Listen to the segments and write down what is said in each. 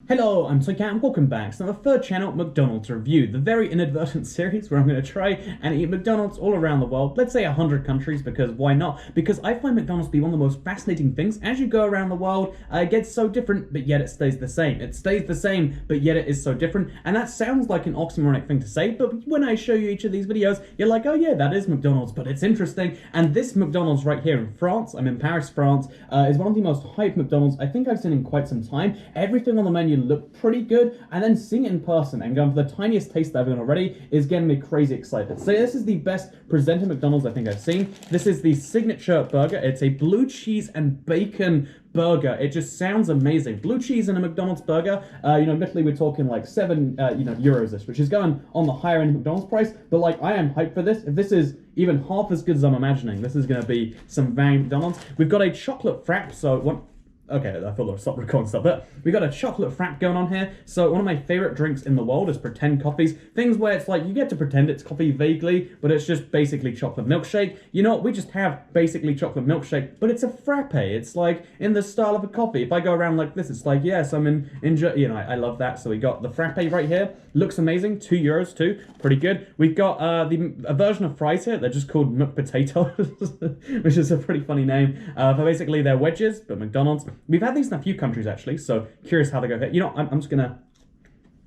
Hello, I'm Toycat and welcome back to the third channel, McDonald's Review, the very inadvertent series where I'm going to try and eat McDonald's all around the world, let's say 100 countries, because why not? Because I find McDonald's to be one of the most fascinating things. As you go around the world, it gets so different, but yet it stays the same. It stays the same, but yet it is so different, and that sounds like an oxymoronic thing to say, but when I show you each of these videos, you're like, oh yeah, that is McDonald's, but it's interesting. And this McDonald's right here in France, I'm in Paris, France, is one of the most hyped McDonald's I think I've seen in quite some time. Everything on the menu looked pretty good, and then seeing it in person and going for the tiniest taste that I've done already is getting me crazy excited. So this is the best presented McDonald's I think I've seen. This is the signature burger. It's a blue cheese and bacon burger. It just sounds amazing. Blue cheese in a McDonald's burger, admittedly we're talking like €7, which is going on the higher end of McDonald's price, but like I am hyped for this. If this is even half as good as I'm imagining, this is going to be some bang McDonald's. We've got a chocolate frap, so one. Okay, I thought I would stop recording stuff, but we got a chocolate frap going on here. So one of my favorite drinks in the world is pretend coffees. Things where it's like, you get to pretend it's coffee vaguely, but it's just basically chocolate milkshake. You know what, we just have basically chocolate milkshake, but it's a frappe. It's like in the style of a coffee. If I go around like this, it's like, yes, I'm I love that. So we got the frappe right here. Looks amazing, €2 too, pretty good. We've got a version of fries here. They're just called McPotatoes, which is a pretty funny name. For basically they're wedges, but McDonald's. We've had these in a few countries, actually, so curious how they go here. You know, I'm just going to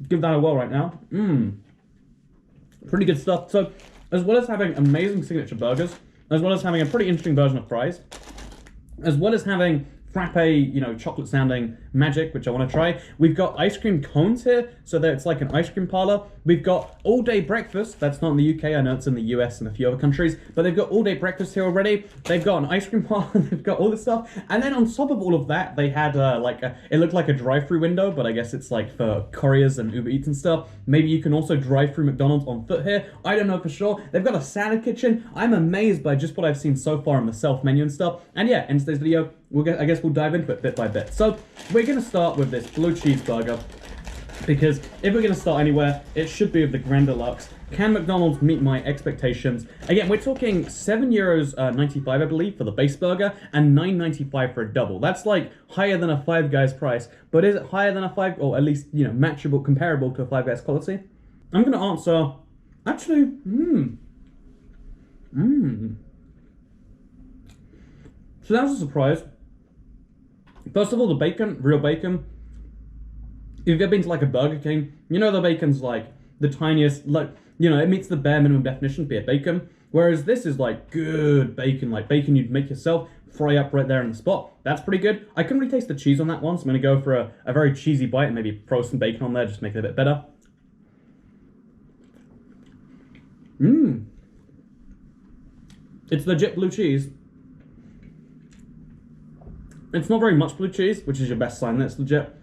give that a whirl right now. Pretty good stuff. So, as well as having amazing signature burgers, as well as having a pretty interesting version of fries, as well as having frappe, chocolate-sounding magic, which I want to try. We've got ice cream cones here, so that it's like an ice cream parlor. We've got all-day breakfast. That's not in the UK. I know it's in the US and a few other countries, but they've got all-day breakfast here already. They've got an ice cream parlor. They've got all this stuff. And then on top of all of that, they had it looked like a drive-through window, but I guess it's like for couriers and Uber Eats and stuff. Maybe you can also drive through McDonald's on foot here. I don't know for sure. They've got a salad kitchen. I'm amazed by just what I've seen so far in the self-menu and stuff. And yeah, in today's video, I guess we'll dive into it bit by bit. So we're going to start with this blue cheese burger, because if we're going to start anywhere, it should be with the Grand Deluxe. Can McDonald's meet my expectations? Again, we're talking €7.95, I believe, for the base burger, and $9.95 for a double. That's like higher than a Five Guys price, but is it higher than a or at least, matchable, comparable to a Five Guys quality? I'm going to answer, actually, So that was a surprise. First of all, the bacon, real bacon. If you've ever been to like a Burger King, you know the bacon's like the tiniest, it meets the bare minimum definition, be it bacon. Whereas this is like good bacon, like bacon you'd make yourself, fry up right there on the spot. That's pretty good. I couldn't really taste the cheese on that one, so I'm going to go for a very cheesy bite and maybe throw some bacon on there just to make it a bit better. It's legit blue cheese. It's not very much blue cheese, which is your best sign that it's legit.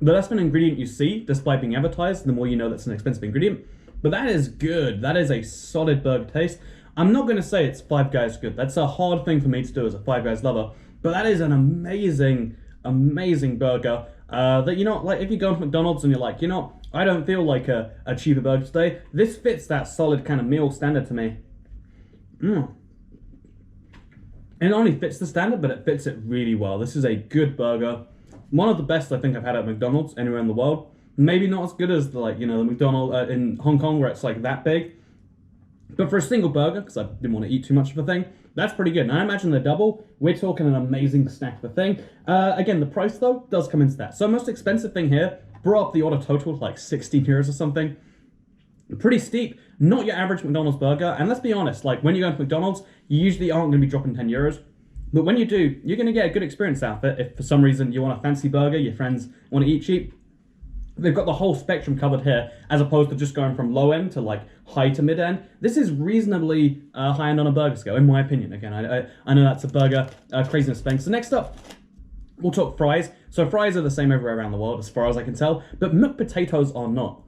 The less of an ingredient you see, despite being advertised, the more you know that's an expensive ingredient. But that is good. That is a solid burger taste. I'm not going to say it's Five Guys good. That's a hard thing for me to do as a Five Guys lover. But that is an amazing, amazing burger. That, like if you go to McDonald's and you're like, I don't feel like a cheaper burger today. This fits that solid kind of meal standard to me. It not only fits the standard, but it fits it really well. This is a good burger. One of the best I think I've had at McDonald's anywhere in the world. Maybe not as good as the McDonald's in Hong Kong where it's like that big. But for a single burger, because I didn't want to eat too much of a thing, that's pretty good. Now I imagine the double, we're talking an amazing snack of a thing. Again, the price though does come into that. So most expensive thing here, brought up the order total to like €16 or something. Pretty steep, not your average McDonald's burger. And let's be honest, like when you go to McDonald's, you usually aren't going to be dropping €10. But when you do, you're going to get a good experience out of it. If for some reason you want a fancy burger, your friends want to eat cheap, they've got the whole spectrum covered here, as opposed to just going from low end to like high to mid end. This is reasonably high end on a burger scale, in my opinion. Again, I know that's a burger craziness thing. So next up, we'll talk fries. So fries are the same everywhere around the world, as far as I can tell, but McPotatoes are not.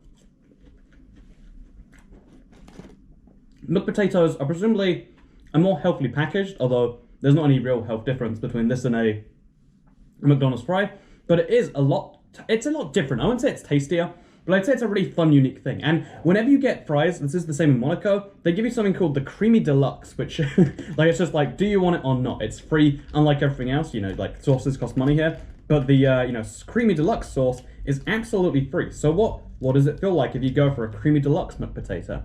McPotatoes are presumably more healthily packaged, although there's not any real health difference between this and a McDonald's fry, but it's a lot different. I wouldn't say it's tastier, but I'd say it's a really fun, unique thing. And whenever you get fries, this is the same in Monaco, they give you something called the Creamy Deluxe, which, it's just like, do you want it or not? It's free, unlike everything else, like sauces cost money here. But the creamy deluxe sauce is absolutely free. So what does it feel like if you go for a creamy deluxe McPotato?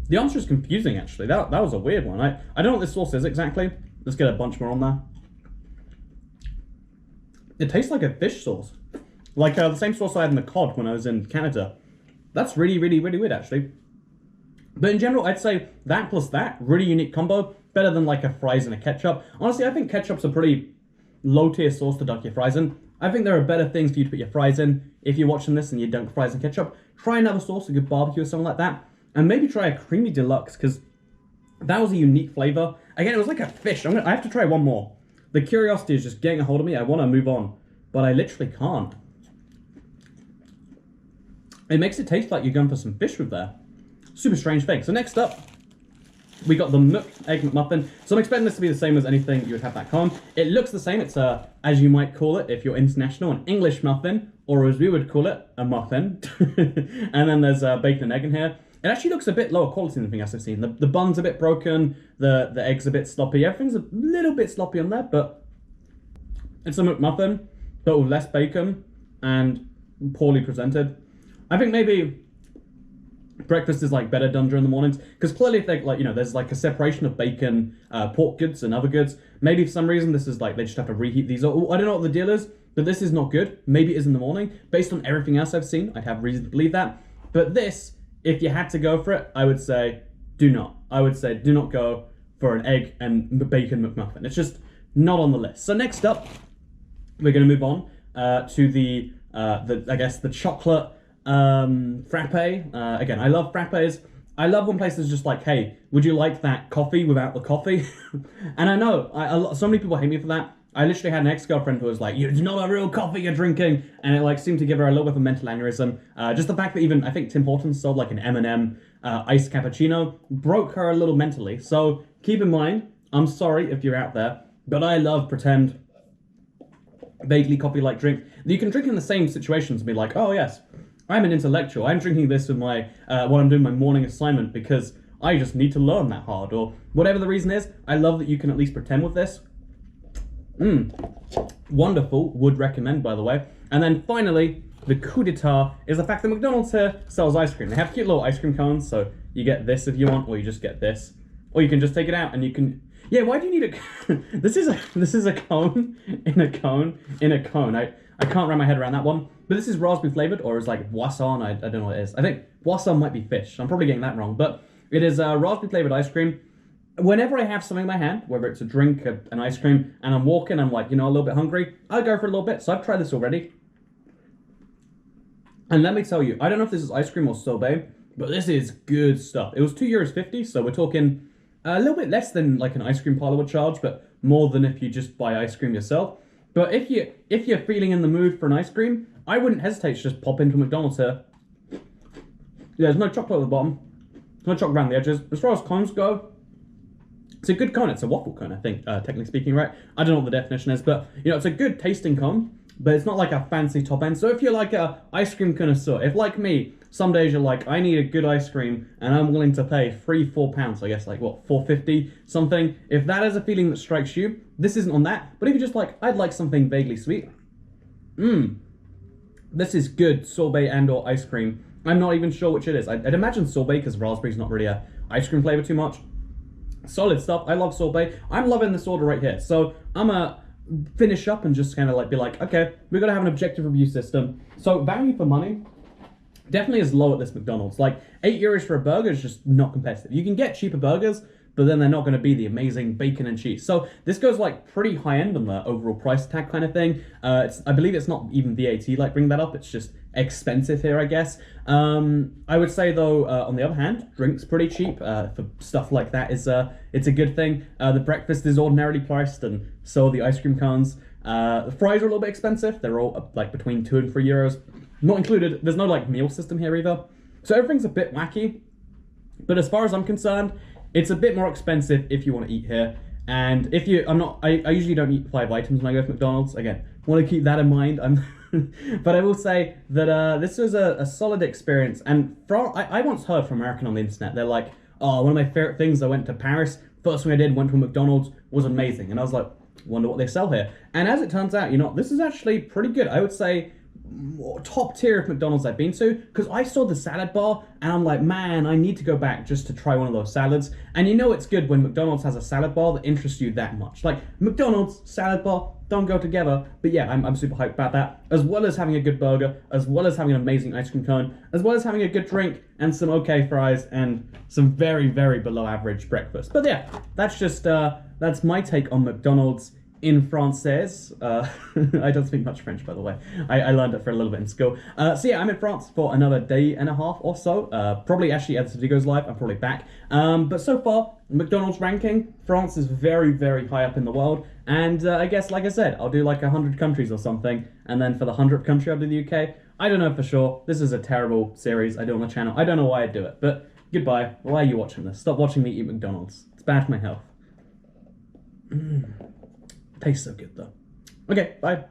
The answer is confusing, actually. That was a weird one. I don't know what this sauce is exactly. Let's get a bunch more on there. It tastes like a fish sauce. Like the same sauce I had in the cod when I was in Canada. That's really, really, really weird, actually. But in general, I'd say that plus that, really unique combo. Better than like a fries and a ketchup. Honestly, I think ketchup's a pretty low-tier sauce to dunk your fries in. I think there are better things for you to put your fries in. If you're watching this and you dunk fries in ketchup, try another sauce, a good barbecue or something like that. And maybe try a creamy deluxe, because that was a unique flavor. Again, it was like a fish. I have to try one more. The curiosity is just getting a hold of me. I want to move on, but I literally can't. It makes it taste like you're going for some fish with there. Super strange thing. So next up, we got the Egg McMuffin. So I'm expecting this to be the same as anything you would have back home. It looks the same. It's as you might call it if you're international, an English muffin, or as we would call it, a muffin. And then there's bacon and egg in here. It actually looks a bit lower quality than anything else I've seen. The bun's a bit broken, the egg's a bit sloppy. Everything's a little bit sloppy on there, but it's a McMuffin, but with less bacon and poorly presented. I think maybe breakfast is like better done during the mornings, because clearly if they there's like a separation of bacon, pork goods and other goods. Maybe for some reason this is like they just have to reheat these. Or I don't know what the deal is, but this is not good. Maybe it is in the morning. Based on everything else I've seen, I'd have reason to believe that. But this, if you had to go for it, I would say do not. I would say do not go for an egg and bacon McMuffin. It's just not on the list. So next up, we're going to move on to the I guess the chocolate frappe. Again, I love frappes. I love when places just like, hey, would you like that coffee without the coffee? And I know so many people hate me for that. I literally had an ex-girlfriend who was like, it's not a real coffee you're drinking. And it like seemed to give her a little bit of a mental aneurysm. Just the fact that even, I think Tim Hortons sold like an M&M iced cappuccino broke her a little mentally. So keep in mind, I'm sorry if you're out there, but I love pretend vaguely coffee-like drink that you can drink in the same situations and be like, oh yes, I'm an intellectual. I'm drinking this with my, while I'm doing my morning assignment because I just need to learn that hard. Or whatever the reason is, I love that you can at least pretend with this. Wonderful, would recommend, by the way. And then finally, the coup d'etat is the fact that McDonald's here sells ice cream. They have cute little ice cream cones, so you get this if you want, or you just get this. Or you can just take it out and you can... Yeah, why do you need a... This is a cone in a cone in a cone. I can't wrap my head around that one. But this is raspberry flavored, or is like boisson, I don't know what it is. I think boisson might be fish. I'm probably getting that wrong. But it is raspberry flavored ice cream. Whenever I have something in my hand, whether it's a drink, an ice cream, and I'm walking, I'm like, a little bit hungry, I'll go for a little bit. So I've tried this already. And let me tell you, I don't know if this is ice cream or sorbet, but this is good stuff. It was €2.50, so we're talking a little bit less than like an ice cream parlor would charge, but more than if you just buy ice cream yourself. But if you're feeling in the mood for an ice cream, I wouldn't hesitate to just pop into McDonald's here. There's no chocolate at the bottom. There's no chocolate around the edges. As far as cones go, it's a good cone. It's a waffle cone, I think, technically speaking, right? I don't know what the definition is, but, it's a good tasting cone, but it's not like a fancy top end. So if you're like a ice cream connoisseur, if like me, some days you're like, I need a good ice cream, and I'm willing to pay £3-4, I guess, like, what, $4.50, something. If that is a feeling that strikes you, this isn't on that. But if you're just like, I'd like something vaguely sweet, this is good sorbet and or ice cream. I'm not even sure which it is. I'd imagine sorbet, because raspberry's not really a ice cream flavor too much. Solid stuff. I love sorbet. I'm loving this order right here. So I'm gonna finish up and just kind of like be like, okay, we're gonna have an objective review system. So value for money definitely is low at this McDonald's. Like €8 for a burger is just not competitive. You can get cheaper burgers, but then they're not going to be the amazing bacon and cheese. So this goes like pretty high end on the overall price tag kind of thing. I believe it's not even VAT, like bring that up. It's just expensive here, I guess. I would say though, on the other hand, drinks pretty cheap for stuff like that. It's a good thing. The breakfast is ordinarily priced, and so are the ice cream cones. The fries are a little bit expensive. They're all like between €2 and €3. Not included. There's no like meal system here either. So everything's a bit wacky. But as far as I'm concerned, it's a bit more expensive if you want to eat here. And if you, I usually don't eat 5 items when I go to McDonald's. Again, want to keep that in mind. But I will say that this was a solid experience. And I once heard from American on the internet, they're like, oh, one of my favorite things, I went to Paris. First thing I did, went to a McDonald's, was amazing. And I was like, Wonder what they sell here. And as it turns out, you know, this is actually pretty good. I would say top tier of McDonald's I've been to, because I saw the salad bar and I'm like, man, I need to go back just to try one of those salads. And you know it's good when McDonald's has a salad bar that interests you that much. Like, McDonald's, salad bar, don't go together. But yeah, I'm super hyped about that. As well as having a good burger, as well as having an amazing ice cream cone, as well as having a good drink and some okay fries and some very, very below average breakfast. But yeah, that's just, that's my take on McDonald's in Français. I don't speak much French, by the way. I learned it for a little bit in school. So yeah, I'm in France for another day and a half or so. Probably actually, as this video goes live, I'm probably back. But so far, McDonald's ranking, France is very, very high up in the world. And I guess, like I said, I'll do like 100 countries or something. And then for the 100th country, I'll do the UK. I don't know for sure. This is a terrible series I do on the channel. I don't know why I do it. But goodbye. Why are you watching this? Stop watching me eat McDonald's. It's bad for my health. Tastes so good, though. Okay, bye.